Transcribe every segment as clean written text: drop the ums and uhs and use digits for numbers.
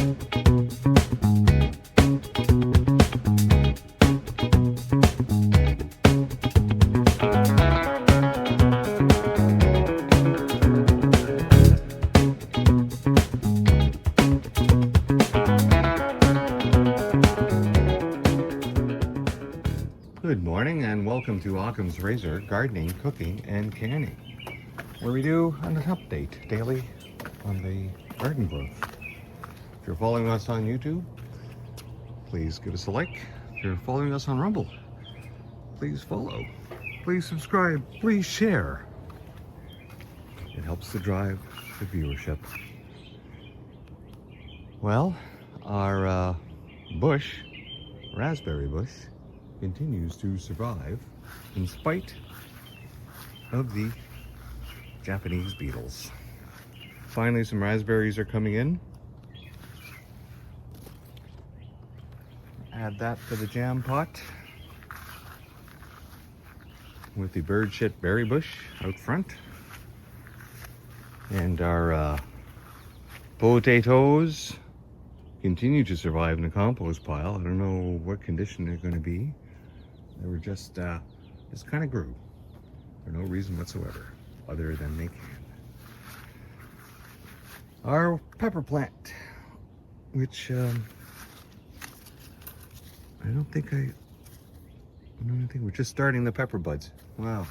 Good morning and welcome to Occam's Razor Gardening, Cooking, and Canning, where we do an update daily on the garden growth. If you're following us on YouTube, please give us a like. If you're following us on Rumble, please follow. Please subscribe. Please share. It helps to drive the viewership. Well, our raspberry bush, continues to survive in spite of the Japanese beetles. Finally, some raspberries are coming in. Add that to the jam pot with the bird shit berry bush out front. And our potatoes continue to survive in the compost pile. I don't know what condition they're going to be. They were just kind of grew for no reason whatsoever, other than they can. Our pepper plant, which I don't think we're just starting the pepper buds. Wow,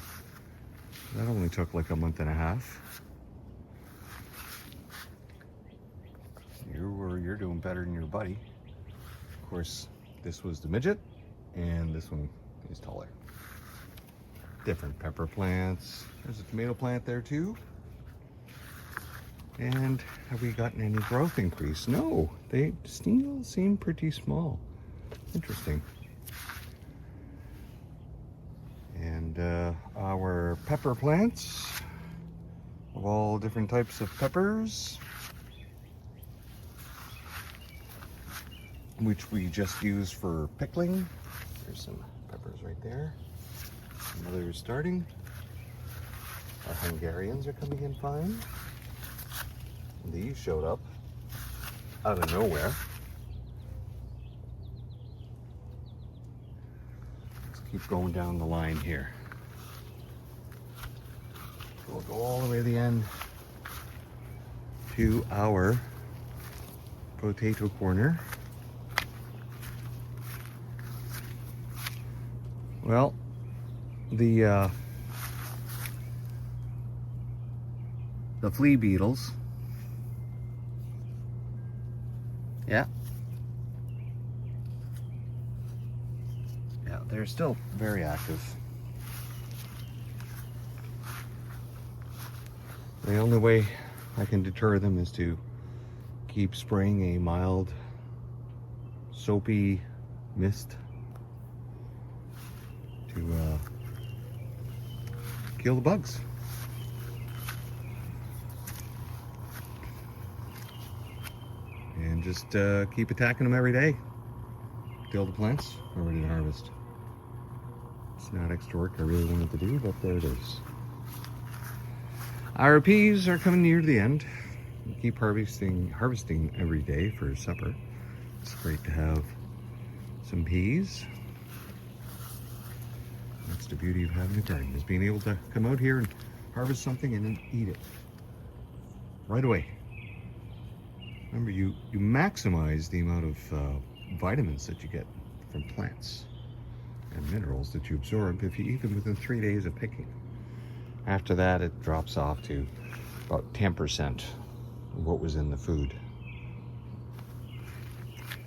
that only took like a month and a half. You're doing better than your buddy. Of course, this was the midget, and this one is taller. Different pepper plants. There's a tomato plant there too. And have we gotten any growth increase? No, they still seem pretty small. Interesting. And our pepper plants of all different types of peppers, which we just use for pickling. There's some peppers right there. Another is starting. Our Hungarians are coming in fine. These showed up out of nowhere. Let's keep going down the line here. We'll go all the way to the end to our potato corner. Well, the flea beetles, yeah, they're still very active. The only way I can deter them is to keep spraying a mild soapy mist to kill the bugs. And just keep attacking them every day till the plants are ready to harvest. It's not extra work I really wanted to do, but there it is. Our peas are coming near the end. We keep harvesting every day for supper. It's great to have some peas. That's the beauty of having a garden, is being able to come out here and harvest something and then eat it right away. Remember, you maximize the amount of vitamins that you get from plants and minerals that you absorb if you eat them within 3 days of picking. After that, it drops off to about 10% of what was in the food.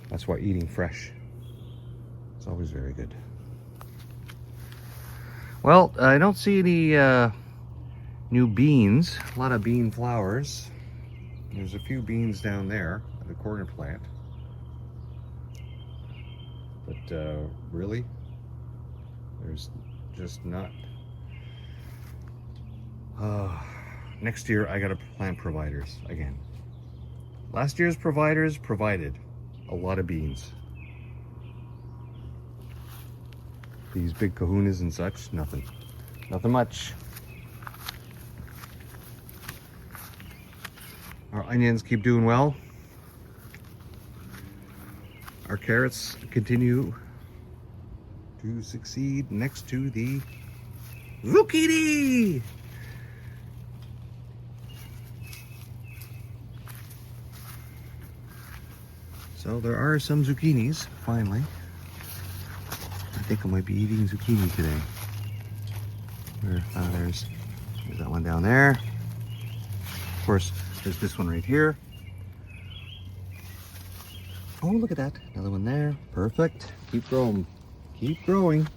That's why eating fresh is always very good. Well, I don't see any new beans. A lot of bean flowers. There's a few beans down there at the corner plant. But really, there's just not. Next year, I gotta plant providers again. Last year's providers provided a lot of beans. These big kahunas and such, nothing much. Our onions keep doing well. our carrots continue to succeed next to the zucchini. So there are some zucchinis, finally. I think I might be eating zucchini today. There's that one down there. Of course, there's this one right here. Oh, look at that. Another one there. Perfect. Keep growing. Keep growing.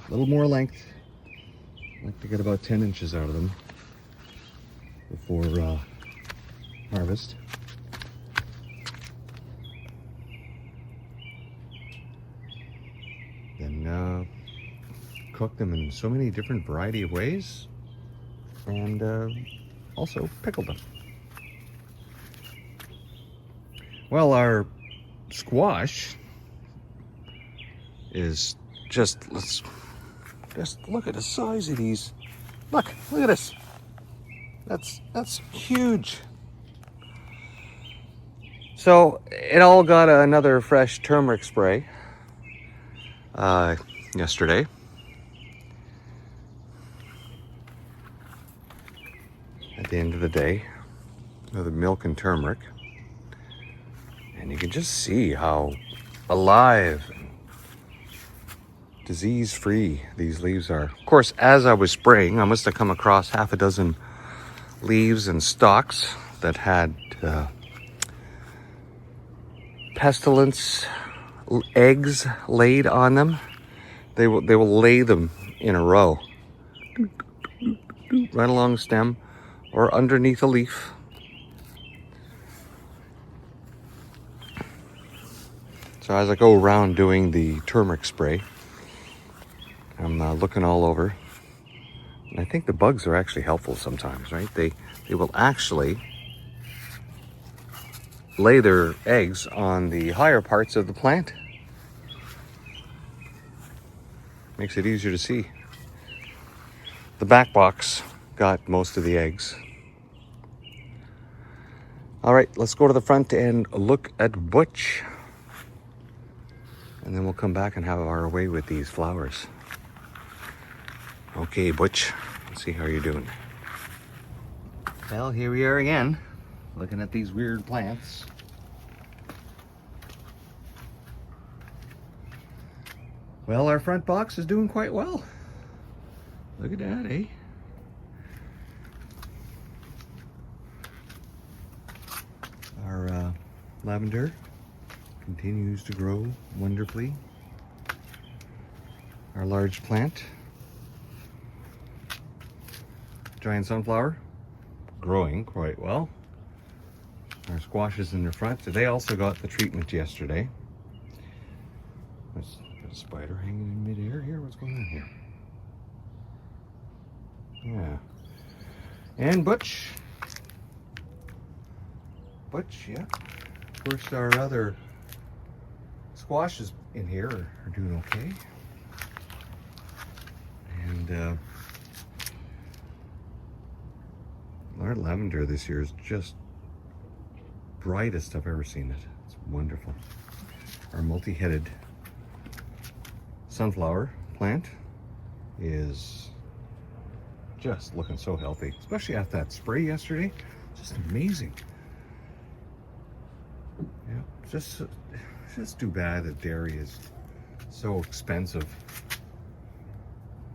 A little more length. I'd like to get about 10 inches out of them before harvest. Then cook them in so many different variety of ways, and also pickle them. Well, our squash is just, let's just look at the size of these. Look at this. That's huge. So it all got another fresh turmeric spray yesterday. At the end of the day, with milk and turmeric. And you can just see how alive and disease-free these leaves are. Of course, as I was spraying, I must have come across half a dozen leaves and stalks that had pestilence eggs laid on them. They will lay them in a row, right along the stem or underneath a leaf. So as I go around doing the turmeric spray, I'm looking all over. And I think the bugs are actually helpful sometimes, right? They will actually lay their eggs on the higher parts of the plant. Makes it easier to see. The back box got most of the eggs. All right, let's go to the front and look at Butch. And then we'll come back and have our way with these flowers. Okay, Butch, let's see how you're doing. Well, here we are again, looking at these weird plants. Well, our front box is doing quite well. Look at that, eh? Our lavender continues to grow wonderfully. Our large plant, giant sunflower, growing quite well. Our squashes in the front, they also got the treatment yesterday. There's a spider hanging in midair here. What's going on here? Yeah. And Butch, yeah. Of course, our other squashes in here are doing okay. And our lavender this year is just brightest I've ever seen it. It's wonderful. Our multi-headed sunflower plant is just looking so healthy, especially after that spray yesterday. Just amazing. Yeah, just too bad that dairy is so expensive.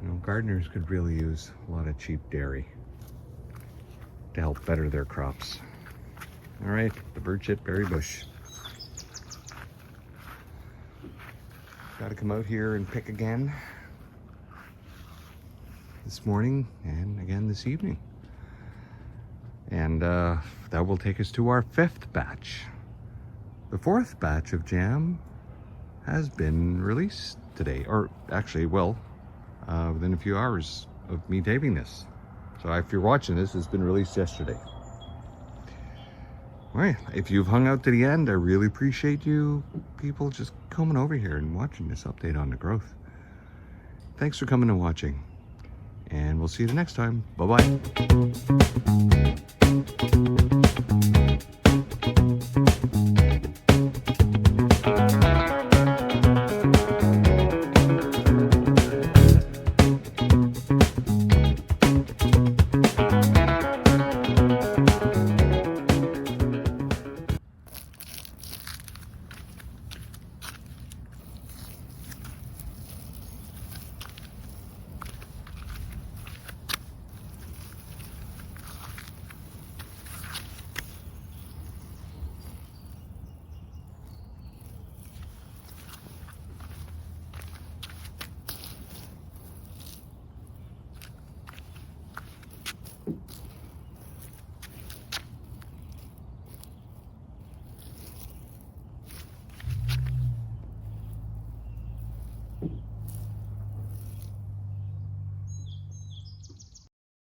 You know, gardeners could really use a lot of cheap dairy to help better their crops. All right, the birdshit berry bush. Got to come out here and pick again this morning and again this evening. And that will take us to our 5th batch. The 4th batch of jam has been released today, or actually, well, within a few hours of me taping this. So if you're watching this, it's been released yesterday. All right, if you've hung out to the end, I really appreciate you people just coming over here and watching this update on the growth. Thanks for coming and watching, and we'll see you the next time. Bye-bye.